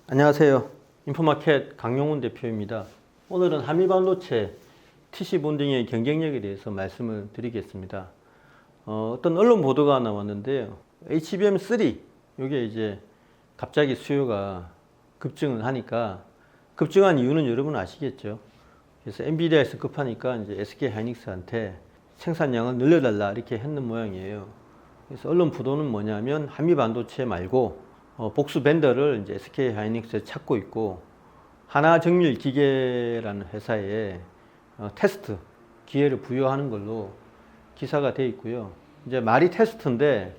안녕하세요. 인포마켓 강용훈 대표입니다. 오늘은 한미반도체 TC 본딩의 경쟁력에 대해서 말씀을 드리겠습니다. 어떤 언론 보도가 나왔는데요. HBM3 이게 이제 갑자기 수요가 급증을 하니까, 급증한 이유는 여러분 아시겠죠? 그래서 엔비디아에서 급하니까 이제 SK 하이닉스한테 생산량을 늘려달라 이렇게 했는 모양이에요. 그래서 언론 보도는 뭐냐면 한미반도체 말고 복수 벤더를 이제 SK 하이닉스에 찾고 있고, 하나정밀기계라는 회사에 테스트 기회를 부여하는 걸로 기사가 돼 있고요. 이제 말이 테스트인데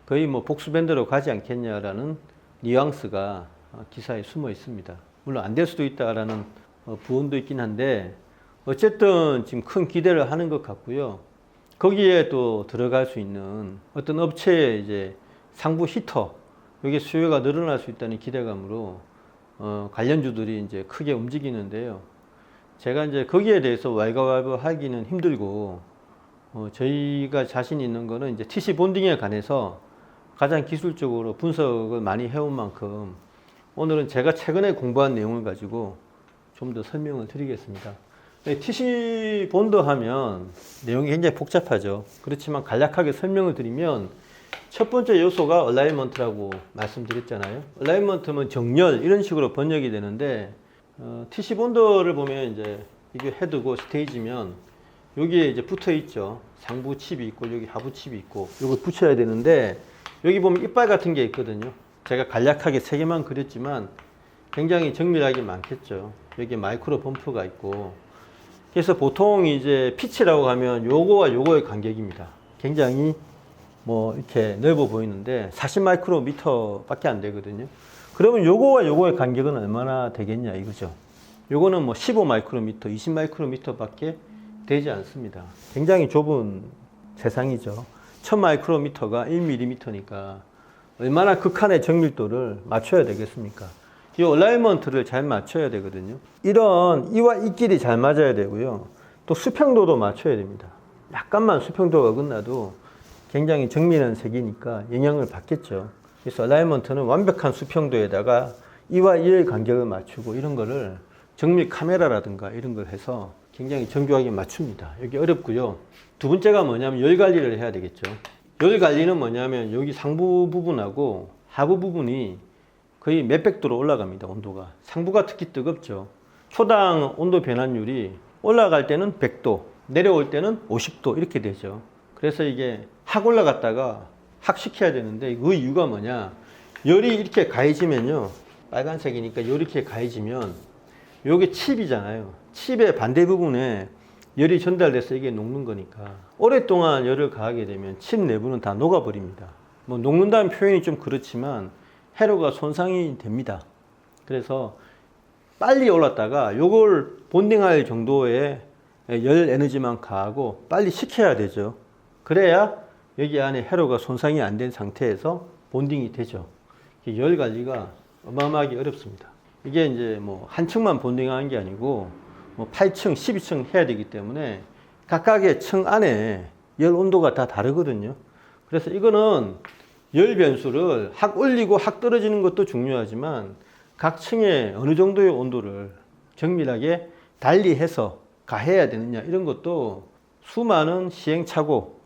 거의 뭐 복수 벤더로 가지 않겠냐라는 뉘앙스가 기사에 숨어 있습니다. 물론 안 될 수도 있다라는 부언도 있긴 한데, 어쨌든 지금 큰 기대를 하는 것 같고요. 거기에 또 들어갈 수 있는 어떤 업체의 이제 상부 히터, 여기 수요가 늘어날 수 있다는 기대감으로 관련주들이 이제 크게 움직이는데요. 제가 이제 거기에 대해서 왈가왈부 하기는 힘들고, 저희가 자신 있는 거는 이제 TC 본딩에 관해서 가장 기술적으로 분석을 많이 해온 만큼 오늘은 제가 최근에 공부한 내용을 가지고 좀 더 설명을 드리겠습니다. TC 본드 하면 내용이 굉장히 복잡하죠. 그렇지만 간략하게 설명을 드리면, 첫 번째 요소가 얼라이먼트라고 말씀드렸잖아요. 얼라이먼트면 정렬 이런 식으로 번역이 되는데, TC 본드를 보면 이제 이게 헤드고 스테이지면 여기에 이제 붙어 있죠. 상부 칩이 있고 여기 하부 칩이 있고 이걸 붙여야 되는데, 여기 보면 이빨 같은 게 있거든요. 제가 간략하게 세 개만 그렸지만 굉장히 정밀하게 많겠죠. 여기 마이크로 범프가 있고, 그래서 보통 이제 피치라고 하면 요거와 요거의 간격입니다. 굉장히 뭐 이렇게 넓어 보이는데 40 마이크로미터 밖에 안 되거든요. 그러면 요거와 요거의 간격은 얼마나 되겠냐 이거죠. 요거는 뭐 15 마이크로미터, 20 마이크로미터 밖에 되지 않습니다. 굉장히 좁은 세상이죠. 1000 마이크로미터가 1mm니까 얼마나 극한의 정밀도를 맞춰야 되겠습니까? 이 얼라이먼트를 잘 맞춰야 되거든요. 이런 이와 이 길이 잘 맞아야 되고요. 또 수평도도 맞춰야 됩니다. 약간만 수평도가 어긋나도 굉장히 정밀한 색이니까 영향을 받겠죠. 그래서 얼라이먼트는 완벽한 수평도에다가 이와 이의 간격을 맞추고, 이런 거를 정밀 카메라라든가 이런 걸 해서 굉장히 정교하게 맞춥니다. 여기 어렵고요. 두 번째가 뭐냐면 열 관리를 해야 되겠죠. 열 관리는 뭐냐면 여기 상부 부분하고 하부 부분이 거의 몇백 도로 올라갑니다. 온도가. 상부가 특히 뜨겁죠. 초당 온도 변환율이 올라갈 때는 100도, 내려올 때는 50도 이렇게 되죠. 그래서 이게 확 올라갔다가 확 식혀야 되는데, 그 이유가 뭐냐, 열이 이렇게 가해지면요, 빨간색이니까 열이 이렇게 가해지면 요게 칩이잖아요. 칩의 반대 부분에 열이 전달돼서 이게 녹는 거니까, 오랫동안 열을 가하게 되면 칩 내부는 다 녹아버립니다. 뭐 녹는다는 표현이 좀 그렇지만 회로가 손상이 됩니다. 그래서 빨리 올랐다가 요걸 본딩할 정도의 열 에너지만 가하고 빨리 식혀야 되죠. 그래야 여기 안에 회로가 손상이 안 된 상태에서 본딩이 되죠. 열 관리가 어마어마하게 어렵습니다. 이게 이제 뭐 한 층만 본딩하는 게 아니고 뭐 8층, 12층 해야 되기 때문에 각각의 층 안에 열 온도가 다 다르거든요. 그래서 이거는 열 변수를 확 올리고 확 떨어지는 것도 중요하지만, 각 층에 어느 정도의 온도를 정밀하게 달리해서 가해야 되느냐, 이런 것도 수많은 시행착오,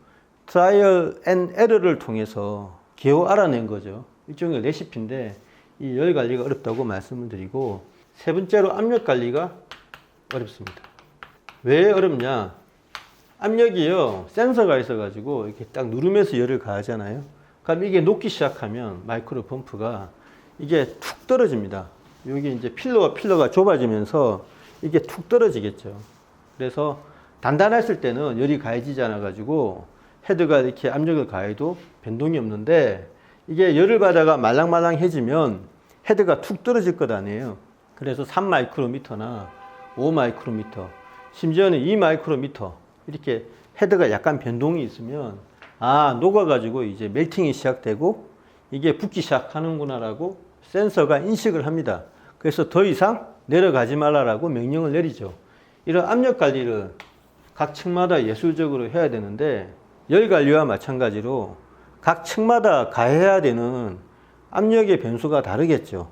트라이얼 앤 에러를 통해서 겨우 알아낸 거죠. 일종의 레시피인데 이 열 관리가 어렵다고 말씀을 드리고, 세 번째로 압력 관리가 어렵습니다. 왜 어렵냐? 압력이요, 센서가 있어가지고 이렇게 딱 누르면서 열을 가하잖아요. 그럼 이게 녹기 시작하면 마이크로 펌프가 이게 툭 떨어집니다. 여기 이제 필러가 좁아지면서 이게 툭 떨어지겠죠. 그래서 단단했을 때는 열이 가해지지 않아가지고 헤드가 이렇게 압력을 가해도 변동이 없는데, 이게 열을 받아가 말랑말랑해지면 헤드가 툭 떨어질 것 아니에요. 그래서 3 마이크로미터나 5 마이크로미터, 심지어는 2 마이크로미터 이렇게 헤드가 약간 변동이 있으면, 아, 녹아가지고 이제 멜팅이 시작되고 이게 붓기 시작하는구나라고 센서가 인식을 합니다. 그래서 더 이상 내려가지 말라라고 명령을 내리죠. 이런 압력 관리를 각 층마다 예술적으로 해야 되는데, 열 관리와 마찬가지로 각 층마다 가해야 되는 압력의 변수가 다르겠죠.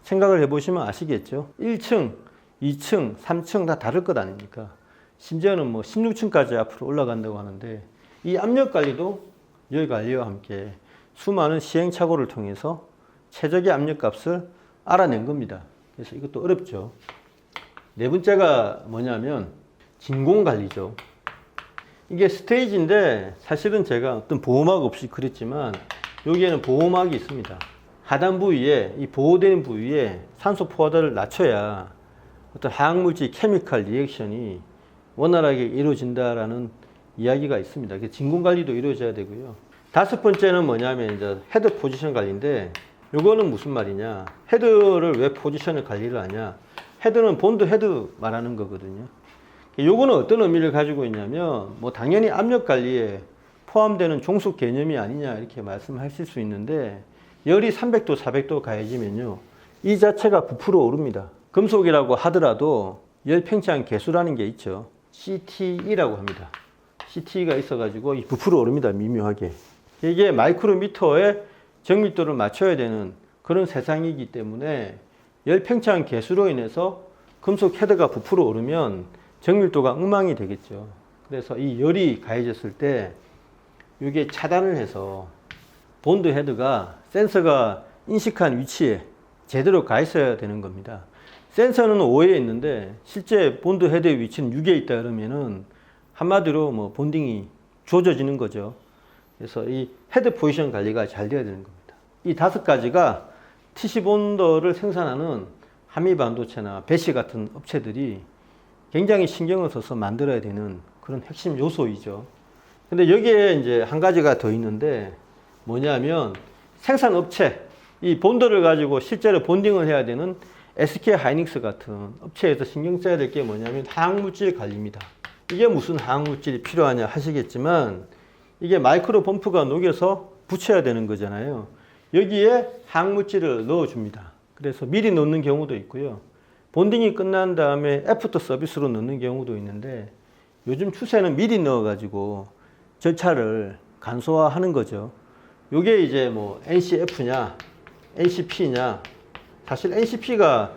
생각을 해보시면 아시겠죠. 1층, 2층, 3층 다 다를 것 아닙니까? 심지어는 뭐 16층까지 앞으로 올라간다고 하는데 이 압력 관리도 열 관리와 함께 수많은 시행착오를 통해서 최적의 압력값을 알아낸 겁니다. 그래서 이것도 어렵죠. 네 번째가 뭐냐면 진공관리죠. 이게 스테이지인데 사실은 제가 어떤 보호막 없이 그렸지만 여기에는 보호막이 있습니다. 하단 부위에, 이 보호되는 부위에 산소 포화도를 낮춰야 어떤 화학물질 케미컬 리액션이 원활하게 이루어진다라는 이야기가 있습니다. 진공관리도 이루어져야 되고요. 다섯 번째는 뭐냐면 이제 헤드 포지션 관리인데 이거는 무슨 말이냐. 헤드를 왜 포지션을 관리를 하냐. 헤드는 본드 헤드 말하는 거거든요. 요거는 어떤 의미를 가지고 있냐면 뭐 당연히 압력 관리에 포함되는 종속 개념이 아니냐 이렇게 말씀하실 수 있는데 열이 300도, 400도 가해지면요. 이 자체가 부풀어 오릅니다. 금속이라고 하더라도 열 팽창 계수라는 게 있죠. CTE라고 합니다. CTE가 있어가지고 부풀어 오릅니다. 미묘하게. 이게 마이크로미터에 정밀도를 맞춰야 되는 그런 세상이기 때문에 열 팽창 계수로 인해서 금속 헤드가 부풀어 오르면 정밀도가 엉망이 되겠죠. 그래서 이 열이 가해졌을 때 이게 차단을 해서 본드 헤드가 센서가 인식한 위치에 제대로 가 있어야 되는 겁니다. 센서는 5에 있는데 실제 본드 헤드의 위치는 6에 있다 그러면은 한마디로 뭐 본딩이 조져지는 거죠. 그래서 이 헤드 포지션 관리가 잘 돼야 되는 겁니다. 이 다섯 가지가 TC 본더를 생산하는 한미 반도체나 배시 같은 업체들이 굉장히 신경을 써서 만들어야 되는 그런 핵심 요소이죠. 근데 여기에 이제 한 가지가 더 있는데 뭐냐면 생산 업체, 이 본더를 가지고 실제로 본딩을 해야 되는 SK 하이닉스 같은 업체에서 신경 써야 될 게 뭐냐면 화학물질 관리입니다. 이게 무슨 화학물질이 필요하냐 하시겠지만 이게 마이크로 펌프가 녹여서 붙여야 되는 거잖아요. 여기에 화학물질을 넣어줍니다. 그래서 미리 넣는 경우도 있고요. 본딩이 끝난 다음에 애프터 서비스로 넣는 경우도 있는데 요즘 추세는 미리 넣어가지고 절차를 간소화하는 거죠. 요게 이제 뭐 NCF냐, NCP냐. 사실 NCP가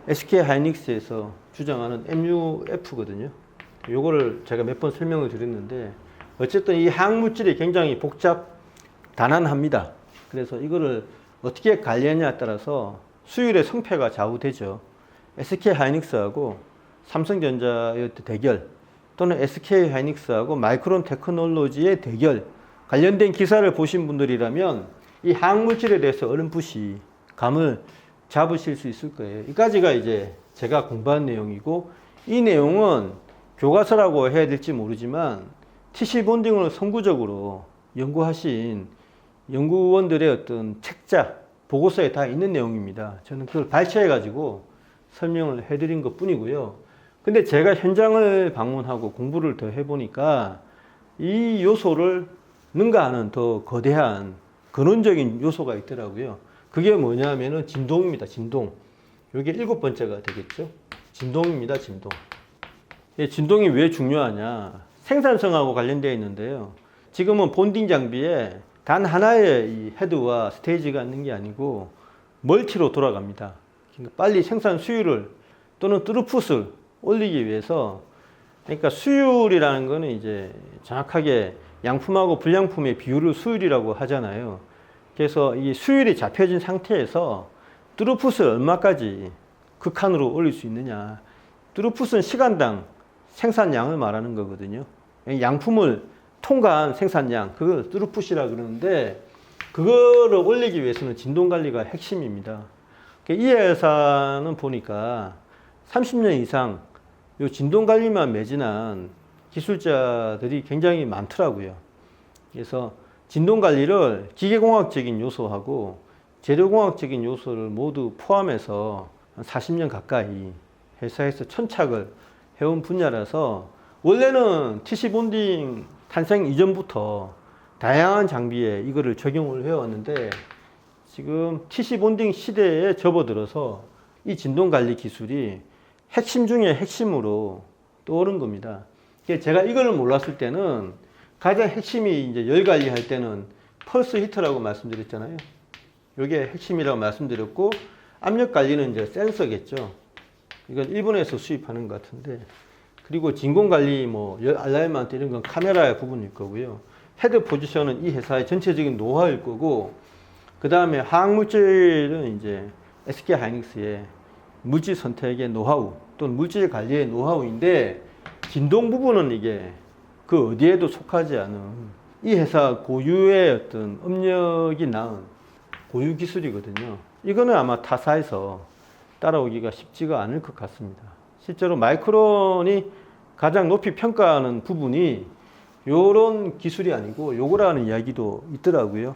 SK 하이닉스에서 주장하는 MUF거든요. 요거를 제가 몇 번 설명을 드렸는데 어쨌든 이 화학물질이 굉장히 단한합니다. 그래서 이거를 어떻게 관리하냐에 따라서 수율의 성패가 좌우되죠. SK 하이닉스하고 삼성전자의 대결 또는 SK 하이닉스하고 마이크론 테크놀로지의 대결 관련된 기사를 보신 분들이라면 이 화학물질에 대해서 어렴풋이 감을 잡으실 수 있을 거예요. 이까지가 이제 제가 공부한 내용이고 이 내용은 교과서라고 해야 될지 모르지만 TC 본딩을 선구적으로 연구하신 연구원들의 어떤 책자, 보고서에 다 있는 내용입니다. 저는 그걸 발췌해 가지고 설명을 해드린 것 뿐이고요. 근데 제가 현장을 방문하고 공부를 더 해보니까 이 요소를 능가하는 더 거대한 근원적인 요소가 있더라고요. 그게 뭐냐면은 진동입니다. 진동. 이게 7번째가 되겠죠. 진동입니다. 진동. 진동이 왜 중요하냐? 생산성하고 관련되어 있는데요. 지금은 본딩 장비에 단 하나의 이 헤드와 스테이지가 있는 게 아니고 멀티로 돌아갑니다. 그러니까 빨리 생산 수율을 또는 트루풋을 올리기 위해서, 그러니까 수율이라는 거는 이제 정확하게 양품하고 불량품의 비율을 수율이라고 하잖아요. 그래서 이 수율이 잡혀진 상태에서 트루풋을 얼마까지 극한으로 올릴 수 있느냐. 트루풋은 시간당 생산량을 말하는 거거든요. 양품을 통과한 생산량, 그걸 트루풋이라 그러는데 그거를 올리기 위해서는 진동 관리가 핵심입니다. 이 회사는 보니까 30년 이상 이 진동 관리만 매진한 기술자들이 굉장히 많더라고요. 그래서 진동 관리를 기계공학적인 요소하고 재료공학적인 요소를 모두 포함해서 40년 가까이 회사에서 천착을 해온 분야라서 원래는 TC 본딩 탄생 이전부터 다양한 장비에 이거를 적용을 해왔는데 지금 TC 본딩 시대에 접어들어서 이 진동 관리 기술이 핵심 중에 핵심으로 떠오른 겁니다. 제가 이거를 몰랐을 때는 가장 핵심이 이제 열 관리할 때는 펄스 히터라고 말씀드렸잖아요. 이게 핵심이라고 말씀드렸고 압력 관리는 이제 센서겠죠. 이건 일본에서 수입하는 것 같은데, 그리고 진공 관리, 뭐 알라이먼트 이런 건 카메라의 부분일 거고요. 헤드 포지션은 이 회사의 전체적인 노하우일 거고, 그 다음에 화학물질은 이제 SK 하이닉스의 물질 선택의 노하우 또는 물질 관리의 노하우인데, 진동 부분은 이게 그 어디에도 속하지 않은 이 회사 고유의 어떤 업력이 낳은 고유 기술이거든요. 이거는 아마 타사에서 따라오기가 쉽지가 않을 것 같습니다. 실제로 마이크론이 가장 높이 평가하는 부분이 요런 기술이 아니고 요거라는 이야기도 있더라고요.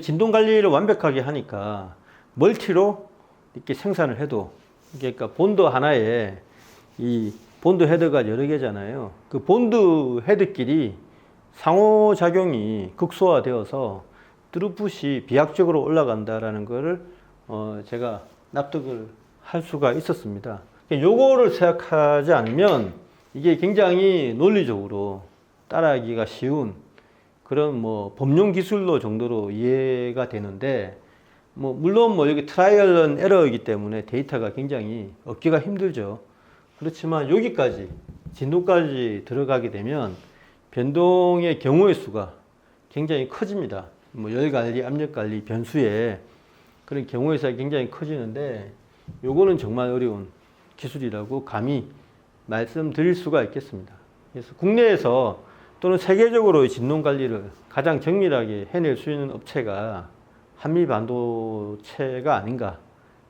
진동 관리를 완벽하게 하니까 멀티로 이렇게 생산을 해도, 그러니까 본드 하나에 이 본드 헤드가 여러 개잖아요. 그 본드 헤드끼리 상호작용이 극소화되어서 드루풋이 비약적으로 올라간다라는 거를 제가 납득을 할 수가 있었습니다. 요거를 생각하지 않으면 이게 굉장히 논리적으로 따라하기가 쉬운 그런 뭐 범용 기술로 정도로 이해가 되는데, 뭐 물론 뭐 여기 트라이얼 앤 에러이기 때문에 데이터가 굉장히 얻기가 힘들죠. 그렇지만 여기까지 진도까지 들어가게 되면 변동의 경우의 수가 굉장히 커집니다. 뭐 열 관리, 압력 관리, 변수에 그런 경우의 수가 굉장히 커지는데, 요거는 정말 어려운 기술이라고 감히 말씀드릴 수가 있겠습니다. 그래서 국내에서 또는 세계적으로 진동 관리를 가장 정밀하게 해낼 수 있는 업체가 한미 반도체가 아닌가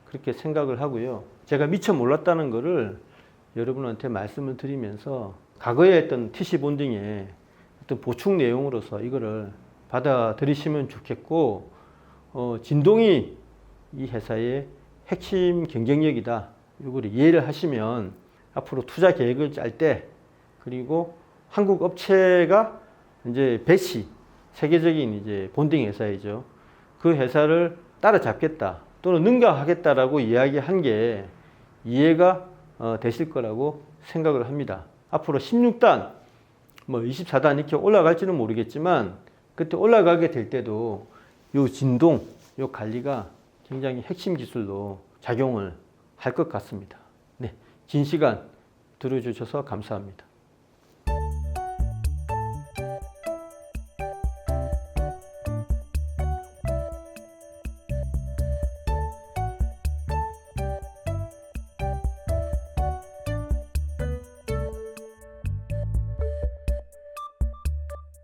그렇게 생각을 하고요. 제가 미처 몰랐다는 거를 여러분한테 말씀을 드리면서 과거에 했던 TC 본딩의 어떤 보충 내용으로서 이거를 받아들이시면 좋겠고, 진동이 이 회사의 핵심 경쟁력이다. 이걸 이해를 하시면 앞으로 투자 계획을 짤 때, 그리고 한국 업체가 이제 배시, 세계적인 이제 본딩 회사이죠. 그 회사를 따라잡겠다 또는 능가하겠다라고 이야기한 게 이해가 되실 거라고 생각을 합니다. 앞으로 16단, 뭐 24단 이렇게 올라갈지는 모르겠지만, 그때 올라가게 될 때도 요 진동, 요 관리가 굉장히 핵심 기술로 작용을 할 것 같습니다. 네, 긴 시간 들어주셔서 감사합니다.